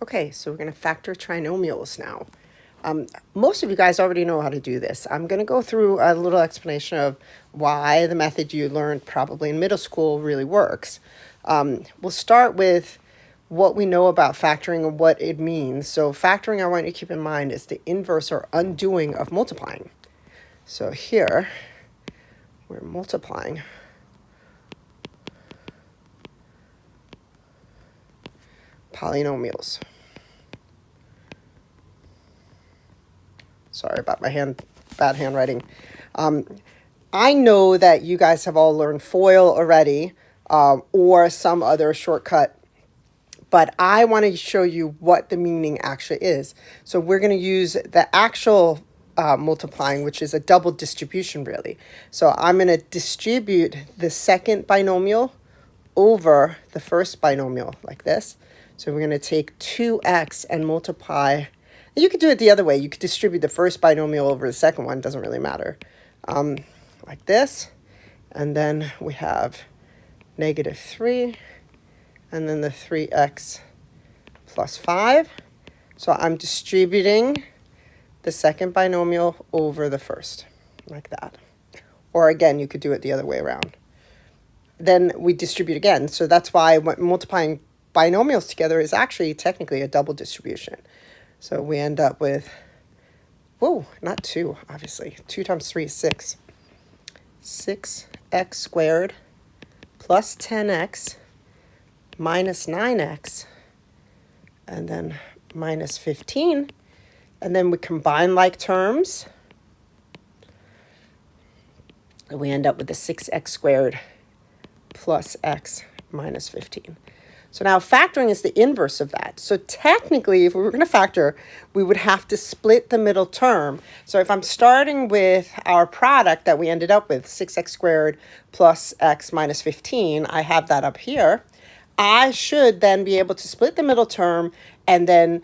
Okay, so we're going to factor trinomials now. Most of you guys already know how to do this. I'm going to go through a little explanation of why the method you learned probably in middle school really works. We'll start with what we know about factoring and what it means. So factoring, I want you to keep in mind, is the inverse or undoing of multiplying. So here, we're multiplying polynomials. Sorry about my bad handwriting. I know that you guys have all learned FOIL already, or some other shortcut, but I want to show you what the meaning actually is. So we're going to use the actual multiplying, which is a double distribution, really. So I'm going to distribute the second binomial over the first binomial like this. So we're going to take 2x and multiply. You could do it the other way. You could distribute the first binomial over the second one. Doesn't really matter. Like this. And then we have -3. And then the 3x plus 5. So I'm distributing the second binomial over the first, like that. Or again, you could do it the other way around. Then we distribute again. So that's why multiplying binomials together is actually technically a double distribution. So we end up with, whoa, not 2, obviously. 2 times 3 is 6. 6x squared plus 10x minus 9x, and then minus 15. And then we combine like terms. And we end up with the 6x squared plus x minus 15. So now factoring is the inverse of that. So technically, if we were going to factor, we would have to split the middle term. So if I'm starting with our product that we ended up with, 6x squared plus x minus 15, I have that up here. I should then be able to split the middle term and then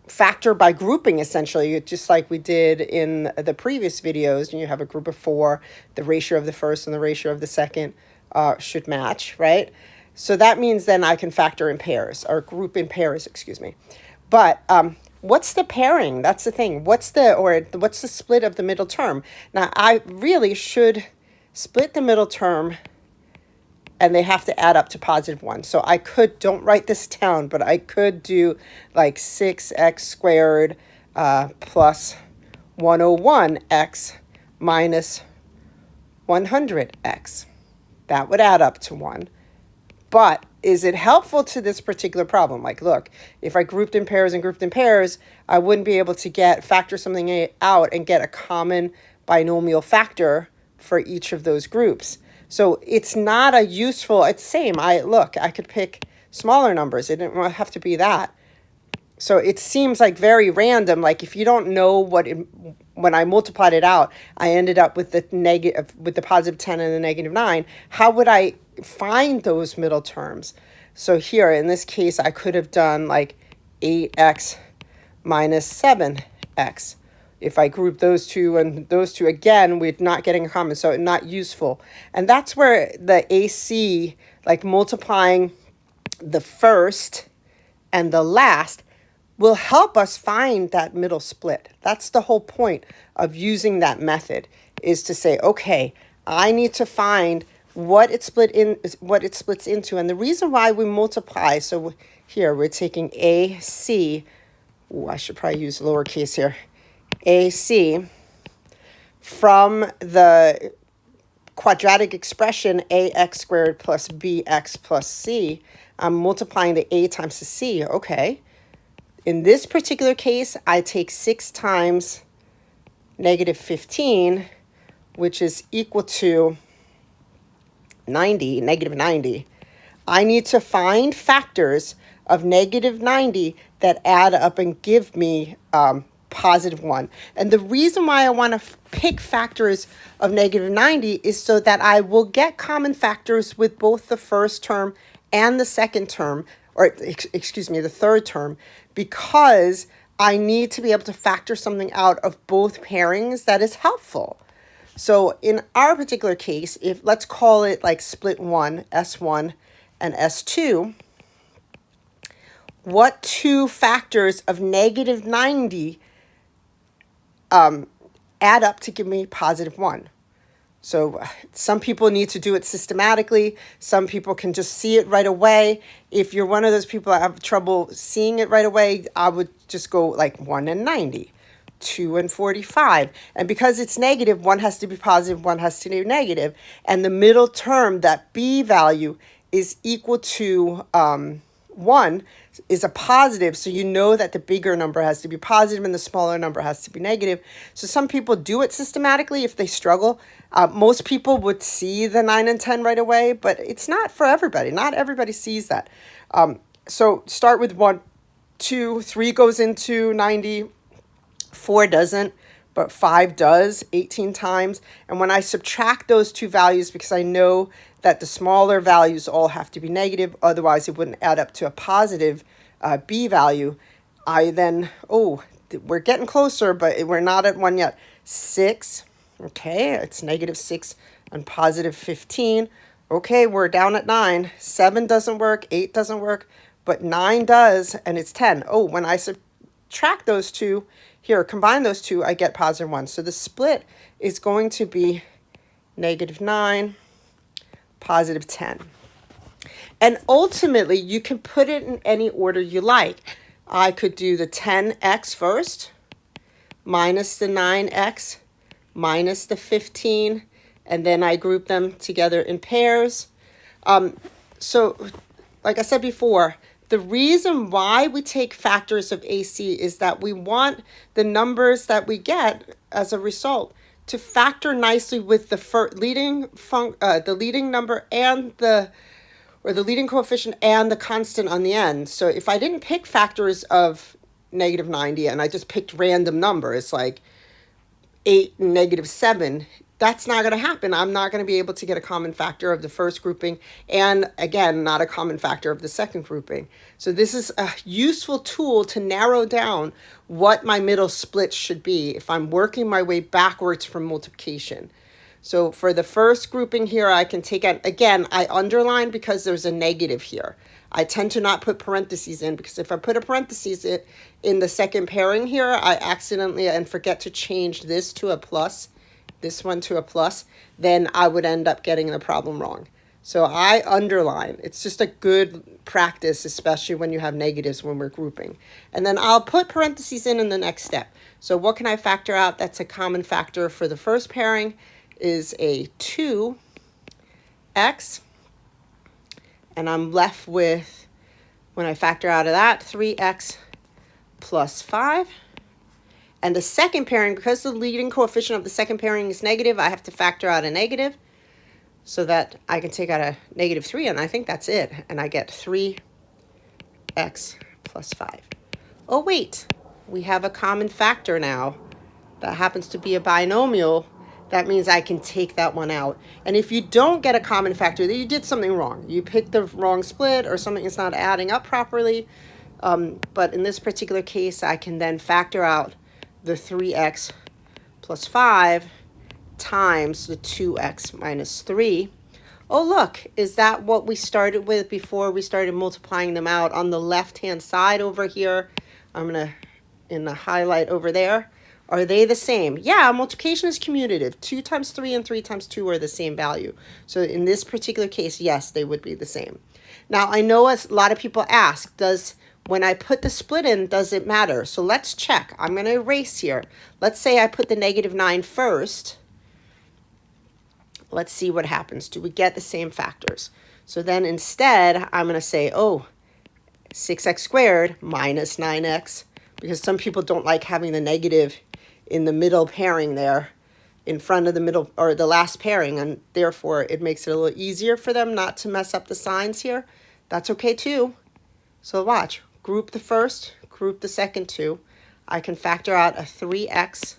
factor by grouping, essentially, just like we did in the previous videos. And you have a group of 4, the ratio of the first and the ratio of the second should match, right? So that means then I can factor in pairs, or group in pairs, excuse me. But what's the pairing? That's the thing. What's the split of the middle term? Now, I really should split the middle term, and they have to add up to +1. So I could, don't write this down, but I could do like 6x squared plus 101x minus 100x. That would add up to 1. But is it helpful to this particular problem? Like, look, if I grouped in pairs and grouped in pairs, I wouldn't be able to factor something out and get a common binomial factor for each of those groups. So it's not a useful, it's same. I could pick smaller numbers. It didn't have to be that. So it seems like very random. Like if you don't know when I multiplied it out, I ended up with the +10 and the -9. How would I find those middle terms? So here in this case, I could have done like 8x minus 7x. If I group those two and those two again, we're not getting a common, so not useful. And that's where the AC, like multiplying the first and the last, will help us find that middle split. That's the whole point of using that method, is to say, okay, I need to find what it splits into. And the reason why we multiply, so here we're taking AC, I should probably use lowercase here, AC, from the quadratic expression ax squared plus bx plus c. I'm multiplying the a times the c. Okay. In this particular case, I take 6 times -15, which is equal to 90, -90. I need to find factors of -90 that add up and give me +1. And the reason why I want to pick factors of -90 is so that I will get common factors with both the first term and the second term, or excuse me, the third term, because I need to be able to factor something out of both pairings that is helpful. So in our particular case, let's call it like split 1, S1 and S2, what two factors of negative 90 add up to give me positive 1? So some people need to do it systematically. Some people can just see it right away. If you're one of those people that have trouble seeing it right away, I would just go like 1 and 90, 2 and 45. And because it's negative, one has to be positive, one has to be negative. And the middle term, that b value, is equal to 1, is a positive, so you know that the bigger number has to be positive and the smaller number has to be negative. So some people do it systematically if they struggle. Most people would see the 9 and 10 right away, but it's not for everybody. Not everybody sees that. So start with 1, 2, 3 goes into 90, 4 doesn't, but 5 does 18 times. And when I subtract those two values, because I know that the smaller values all have to be negative, otherwise it wouldn't add up to a positive b value, I then, we're getting closer, but we're not at 1 yet. 6, okay, it's negative 6 and positive 15. Okay, we're down at 9. 7 doesn't work, 8 doesn't work, but 9 does, and it's 10. Oh, when I subtract those two, here, combine those two, I get positive 1. So the split is going to be negative 9, positive 10. And ultimately, you can put it in any order you like. I could do the 10x first, minus the 9x, minus the 15, and then I group them together in pairs. So, like I said before, the reason why we take factors of AC is that we want the numbers that we get as a result to factor nicely with the leading number and the leading coefficient and the constant on the end. So if I didn't pick factors of negative 90 and I just picked random numbers like 8 and negative 7, that's not going to happen. I'm not going to be able to get a common factor of the first grouping, and again, not a common factor of the second grouping. So this is a useful tool to narrow down what my middle split should be if I'm working my way backwards from multiplication. So for the first grouping here, I can take out, again, I underline because there's a negative here. I tend to not put parentheses in because if I put a parentheses in the second pairing here, I accidentally and forget to change this to a plus, this one to a plus, then I would end up getting the problem wrong. So I underline. It's just a good practice, especially when you have negatives when we're grouping. And then I'll put parentheses in the next step. So what can I factor out? That's a common factor for the first pairing is a 2x, and I'm left with, when I factor out of that, 3x plus 5. And the second pairing, because the leading coefficient of the second pairing is negative, I have to factor out a negative so that I can take out a negative 3, and I think that's it. And I get 3x plus 5. Oh, wait, we have a common factor now that happens to be a binomial. That means I can take that one out. And if you don't get a common factor, then you did something wrong. You picked the wrong split or something is not adding up properly. But in this particular case, I can then factor out the 3x plus 5 times the 2x minus 3. Oh, look, is that what we started with before we started multiplying them out? On the left-hand side over here, I'm going to, in the highlight over there, are they the same? Yeah, multiplication is commutative. 2 times 3 and 3 times 2 are the same value. So in this particular case, yes, they would be the same. Now, I know a lot of people ask, when I put the split in, does it matter? So let's check. I'm going to erase here. Let's say I put the negative 9 first. Let's see what happens. Do we get the same factors? So then instead, I'm going to say, 6x squared minus 9x, because some people don't like having the negative in the middle pairing there, in front of the middle or the last pairing, and therefore it makes it a little easier for them not to mess up the signs here. That's okay too. So watch. Group the first, group the second two. I can factor out a 3x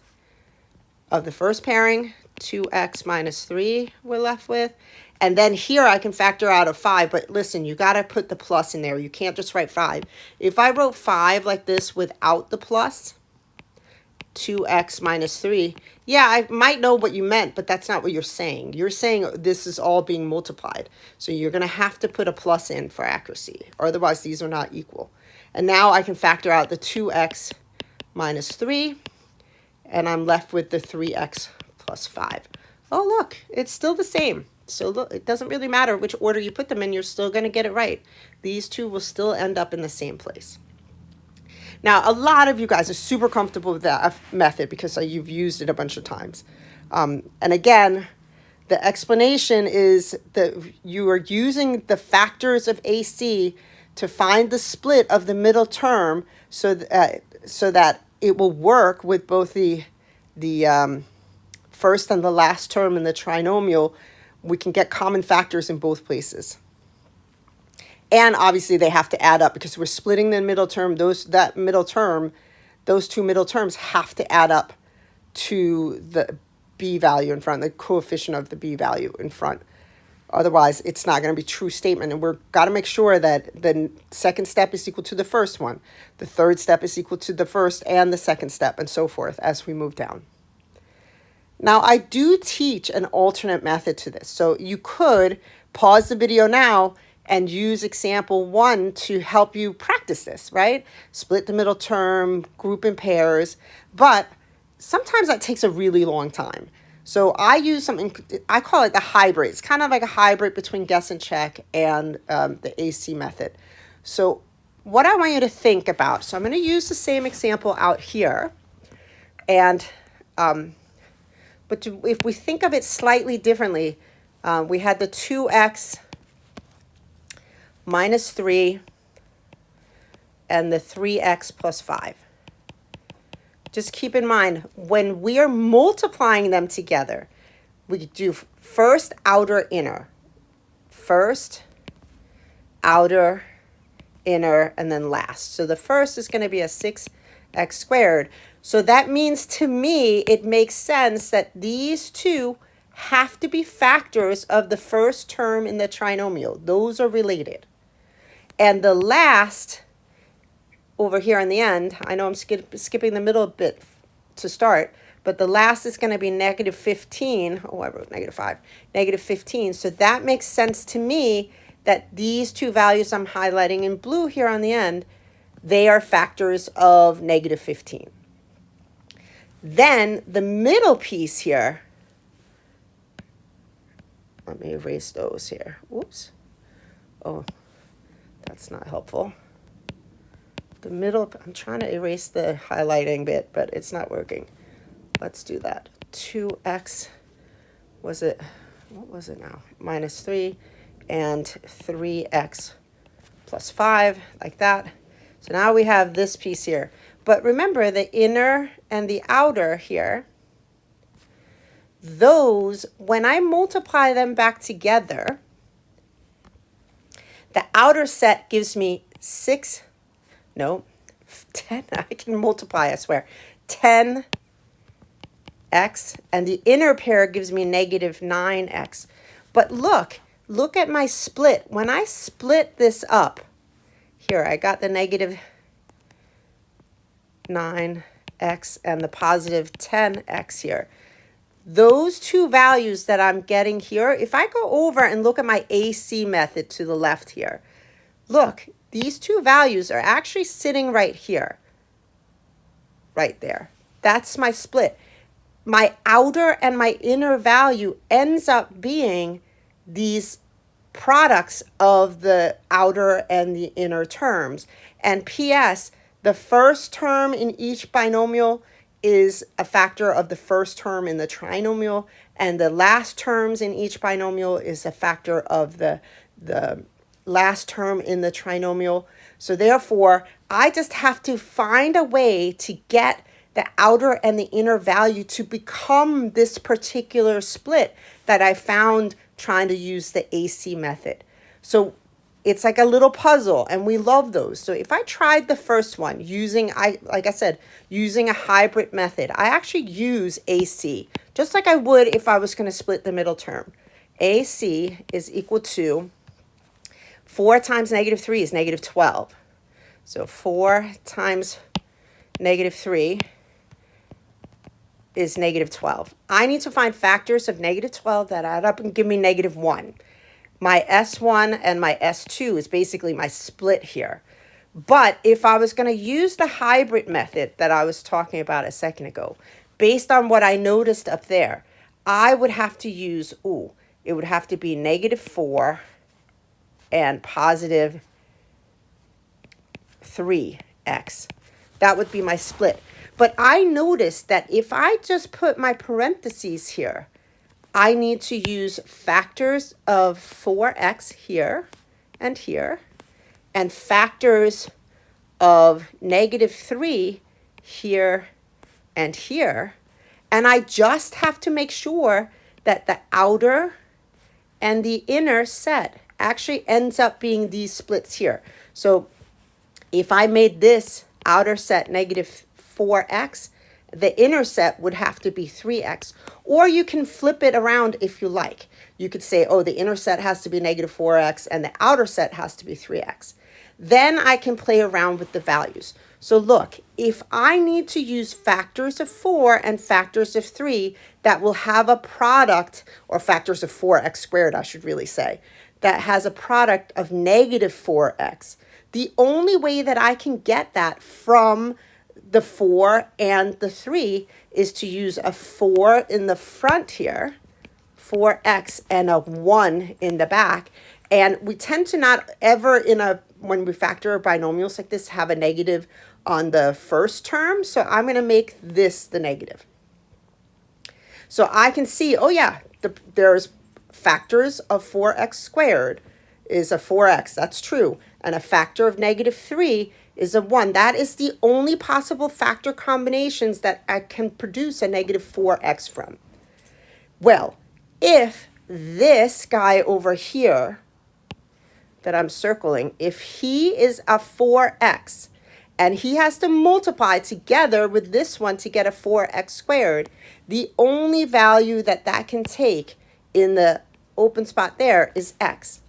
of the first pairing, 2x minus 3 we're left with. And then here I can factor out a 5, but listen, you got to put the plus in there. You can't just write 5. If I wrote 5 like this without the plus, 2x minus 3, yeah, I might know what you meant, but that's not what you're saying. You're saying this is all being multiplied. So you're going to have to put a plus in for accuracy, or otherwise these are not equal. And now I can factor out the 2x minus 3, and I'm left with the 3x plus 5. Oh, look, it's still the same. So look, it doesn't really matter which order you put them in, you're still going to get it right. These two will still end up in the same place. Now, a lot of you guys are super comfortable with that method because you've used it a bunch of times. And again, the explanation is that you are using the factors of AC to find the split of the middle term so that it will work with both the first and the last term in the trinomial. We can get common factors in both places. And obviously they have to add up because we're splitting the middle term. Those two middle terms have to add up to the b value in front, the coefficient of the b value in front. Otherwise, it's not going to be a true statement. And we've got to make sure that the second step is equal to the first one. The third step is equal to the first and the second step, and so forth as we move down. Now, I do teach an alternate method to this. So you could pause the video now and use example 1 to help you practice this, right? Split the middle term, group in pairs, but sometimes that takes a really long time. So I use something, I call it the hybrid. It's kind of like a hybrid between guess and check and the AC method. So what I want you to think about, so I'm going to use the same example out here. And, if we think of it slightly differently, we had the 2x minus 3 and the 3x plus 5. Just keep in mind, when we are multiplying them together, we do first, outer, inner. First, outer, inner, and then last. So the first is going to be a 6x squared. So that means to me, it makes sense that these two have to be factors of the first term in the trinomial. Those are related. And the last, over here in the end, I know I'm skipping the middle bit to start, but the last is going to be negative 15. Oh, I wrote negative 5. Negative 15. So that makes sense to me that these two values I'm highlighting in blue here on the end, they are factors of negative 15. Then the middle piece here, let me erase those here. Whoops. Oh, that's not helpful. The middle, I'm trying to erase the highlighting bit, but it's not working. Let's do that. 2x, what was it now? Minus 3 and 3x plus 5, like that. So now we have this piece here. But remember, the inner and the outer here, those, when I multiply them back together, the outer set gives me 10, I can multiply, I swear, 10x, and the inner pair gives me negative 9x. But look at my split. When I split this up, here I got the negative 9x and the positive 10x here. Those two values that I'm getting here, if I go over and look at my AC method to the left here, look, these two values are actually sitting right here, right there. That's my split. My outer and my inner value ends up being these products of the outer and the inner terms. And P.S., the first term in each binomial is a factor of the first term in the trinomial, and the last terms in each binomial is a factor of the last term in the trinomial. So therefore, I just have to find a way to get the outer and the inner value to become this particular split that I found trying to use the AC method. So it's like a little puzzle, and we love those. So if I tried the first one using, like I said, using a hybrid method, I actually use AC, just like I would if I was going to split the middle term. AC is equal to 4 times negative 3 is negative 12. So 4 times negative 3 is negative 12. I need to find factors of negative 12 that add up and give me negative 1. My S1 and my S2 is basically my split here. But if I was going to use the hybrid method that I was talking about a second ago, based on what I noticed up there, I would have to use, it would have to be -4 and positive 3x. That would be my split. But I noticed that if I just put my parentheses here, I need to use factors of 4x here and here, and factors of -3 here and here. And I just have to make sure that the outer and the inner set actually ends up being these splits here. So if I made this outer set -4x, the inner set would have to be 3x. Or you can flip it around if you like. You could say, oh, the inner set has to be -4x and the outer set has to be 3x. Then I can play around with the values. So look, if I need to use factors of 4 and factors of 3 that will have a product, or factors of 4x squared, I should really say, that has a product of -4x, the only way that I can get that from the 4 and the 3 is to use a 4 in the front here, 4x, and a 1 in the back. And we tend to not ever when we factor binomials like this, have a negative on the first term. So I'm going to make this the negative. So I can see, oh yeah, there's factors of 4x squared is a 4x. That's true. And a factor of -3 is a 1. That is the only possible factor combinations that I can produce a -4x from. Well, if this guy over here that I'm circling, if he is a 4x and he has to multiply together with this one to get a 4x squared, the only value that can take in the open spot there is x,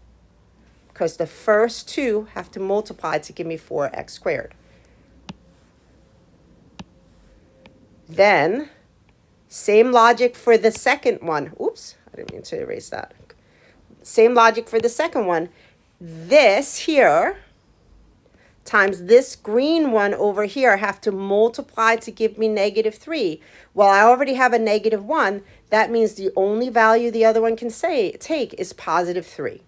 because the first two have to multiply to give me 4x squared. Then, same logic for the second one. Oops, I didn't mean to erase that. Same logic for the second one. This here times this green one over here have to multiply to give me -3. Well, I already have a -1. That means the only value the other one can take is +3.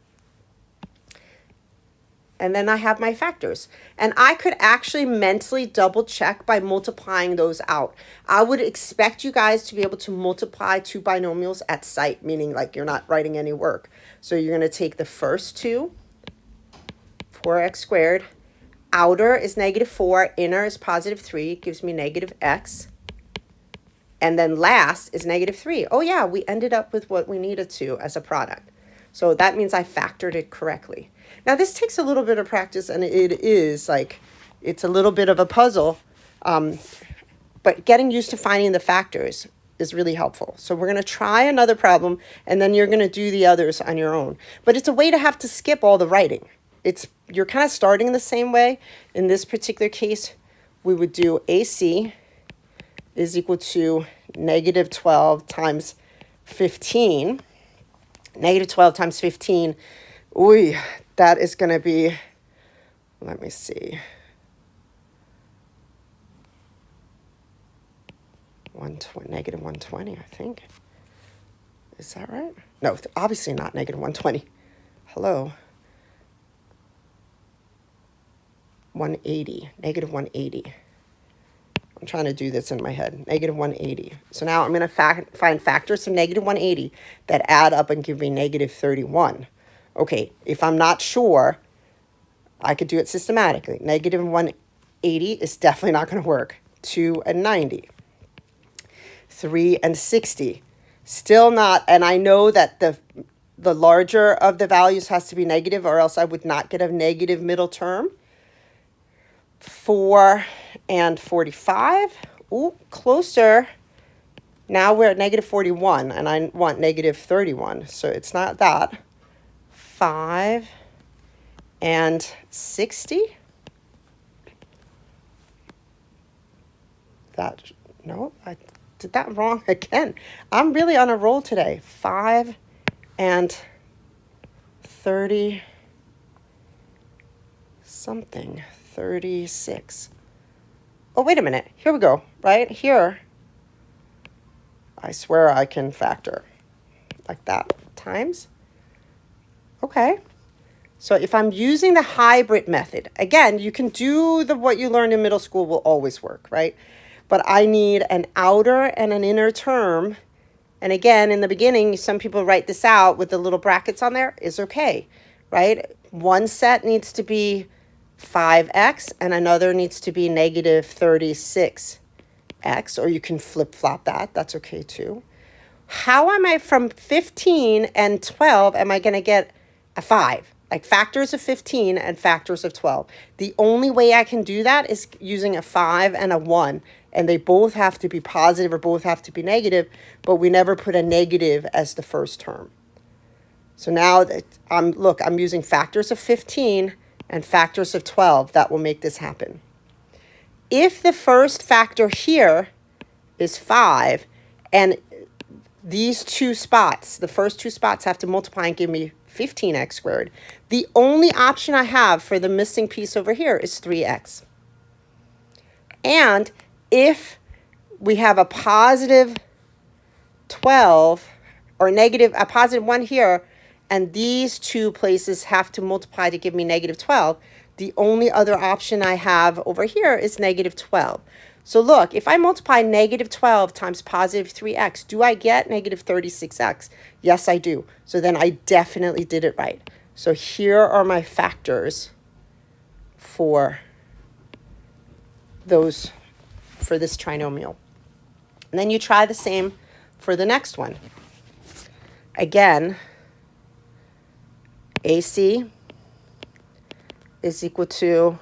And then I have my factors. And I could actually mentally double check by multiplying those out. I would expect you guys to be able to multiply two binomials at sight, meaning like you're not writing any work. So you're going to take the first two, 4x squared. Outer is -4, inner is +3, gives me -x. And then last is -3. Oh yeah, we ended up with what we needed to as a product. So that means I factored it correctly. Now this takes a little bit of practice, and it's a little bit of a puzzle, but getting used to finding the factors is really helpful. So we're going to try another problem, and then you're going to do the others on your own. But it's a way to have to skip all the writing. You're kind of starting the same way. In this particular case, we would do AC is equal to -12 times 15. -12 times 15. That is going to be, let me see, -120, I think. Is that right? No, obviously not -120. Hello. 180, -180. I'm trying to do this in my head, -180. So now I'm going to find factors of -180 that add up and give me -31. Okay, if I'm not sure, I could do it systematically. -180 is definitely not going to work. 2 and 90. 3 and 60. Still not, and I know that the larger of the values has to be negative, or else I would not get a negative middle term. 4 and 45. Ooh, closer. Now we're at -41, and I want -31, so it's not that. 5 and 60. No, I did that wrong again. I'm really on a roll today. 5 and 30 something. 36. Oh, wait a minute. Here we go. Right here, I swear I can factor like that times. Okay. So if I'm using the hybrid method, again, you can do what you learned in middle school will always work, right? But I need an outer and an inner term. And again, in the beginning, some people write this out with the little brackets on there. Is okay, right? One set needs to be 5x and another needs to be negative 36x, or you can flip-flop that. That's okay too. How am I from 15 and 12 am I going to get a 5? Like factors of 15 and factors of 12. The only way I can do that is using a 5 and a 1. And they both have to be positive or both have to be negative, but we never put a negative as the first term. So now that I'm using factors of 15 and factors of 12. That will make this happen. If the first factor here is 5 and these two spots, the first two spots have to multiply and give me 15x squared. The only option I have for the missing piece over here is 3x. And if we have a positive 12 or a positive 1 here, and these two places have to multiply to give me negative 12, the only other option I have over here is negative 12. So look, if I multiply negative 12 times positive 3x, do I get negative 36x? Yes, I do. So then I definitely did it right. So here are my factors for this trinomial. And then you try the same for the next one. Again, AC is equal to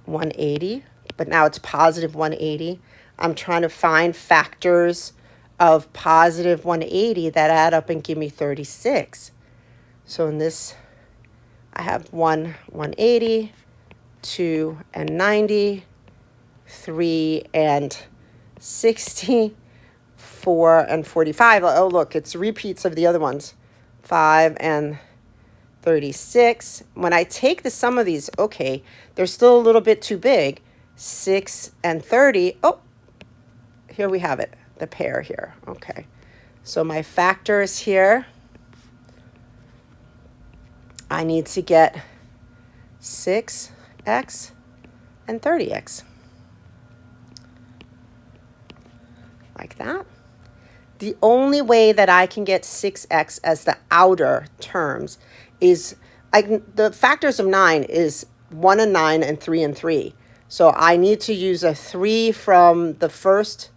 180, but now it's positive 180. I'm trying to find factors of positive 180 that add up and give me 36. So in this, I have 180, 2 and 90, 3 and 60, 4 and 45. Oh, look, it's repeats of the other ones. 5 and 36. When I take the sum of these, okay, they're still a little bit too big. 6 and 30. Oh, here we have it, the pair here. Okay, so my factors here, I need to get 6x and 30x. Like that. The only way that I can get 6x as the outer terms is, the factors of 9 is 1 and 9 and 3 and 3. So I need to use a 3 from the first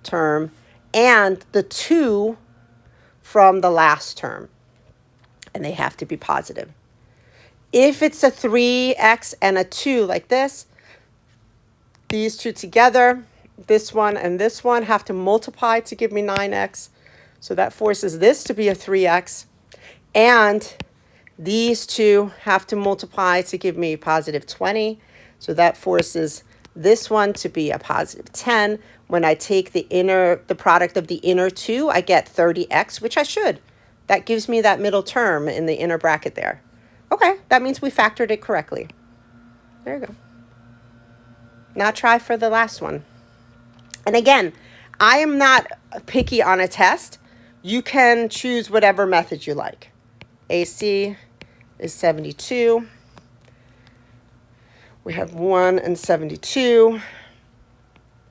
term and the 2 from the last term. And they have to be positive. If it's a 3x and a 2 like this, these two together, this one and this one have to multiply to give me 9x. So that forces this to be a 3x. And these two have to multiply to give me positive 20. So that forces this one to be a positive 10. When I take the product of the inner two, I get 30x, which I should. That gives me that middle term in the inner bracket there. Okay, that means we factored it correctly. There you go. Now try for the last one. And again, I am not picky on a test. You can choose whatever method you like. AC is 72. We have 1 and 72,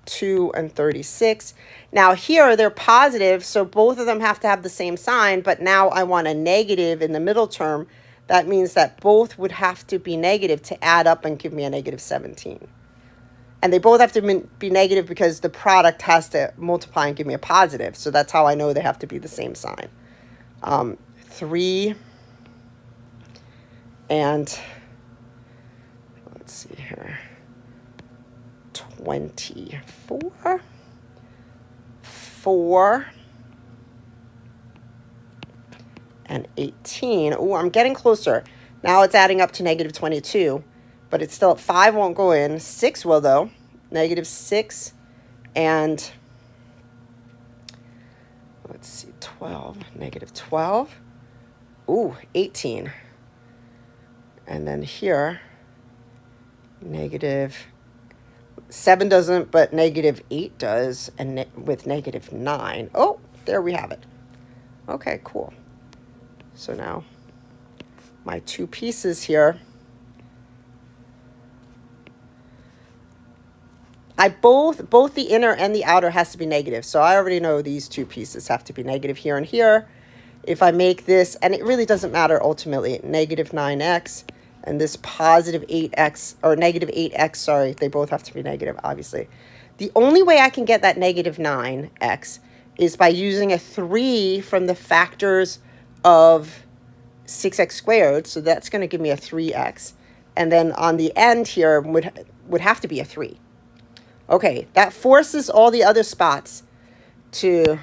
2 and 36. Now here they're positive, so both of them have to have the same sign, but now I want a negative in the middle term. That means that both would have to be negative to add up and give me a negative 17. And they both have to be negative because the product has to multiply and give me a positive. So that's how I know they have to be the same sign. 3 and, let's see here, 24, 4, and 18. Oh, I'm getting closer. Now it's adding up to negative 22. But it's still, 5 won't go in. 6 will, though. Negative 6 and, let's see, 12. Negative 12. Ooh, 18. And then here, negative 7 doesn't, but negative 8 does, and with negative 9. Oh, there we have it. Okay, cool. So now my two pieces here, both the inner and the outer has to be negative. So I already know these two pieces have to be negative here and here. If I make this, and it really doesn't matter ultimately, negative 9x and this positive 8x, or negative 8x, sorry, they both have to be negative, obviously. The only way I can get that negative 9x is by using a 3 from the factors of 6x squared. So that's going to give me a 3x. And then on the end here would have to be a 3. Okay, that forces all the other spots to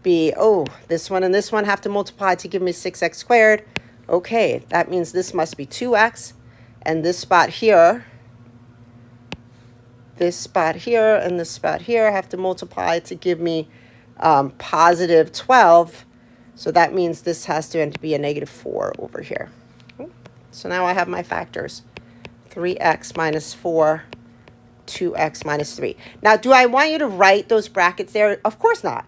be, oh, this one and this one have to multiply to give me 6x squared. Okay, that means this must be 2x. And this spot here, and this spot here have to multiply to give me positive 12. So that means this has to be a negative 4 over here. So now I have my factors. 3x minus 4, 2x minus 3. Now, do I want you to write those brackets there? Of course not.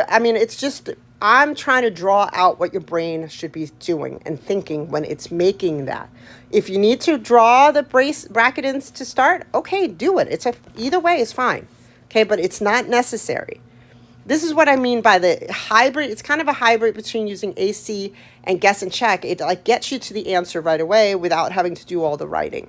I mean, it's just, I'm trying to draw out what your brain should be doing and thinking when it's making that. If you need to draw the bracket in to start, okay, do it. Either way is fine. Okay, but it's not necessary. This is what I mean by the hybrid. It's kind of a hybrid between using AC and guess and check. It like gets you to the answer right away without having to do all the writing.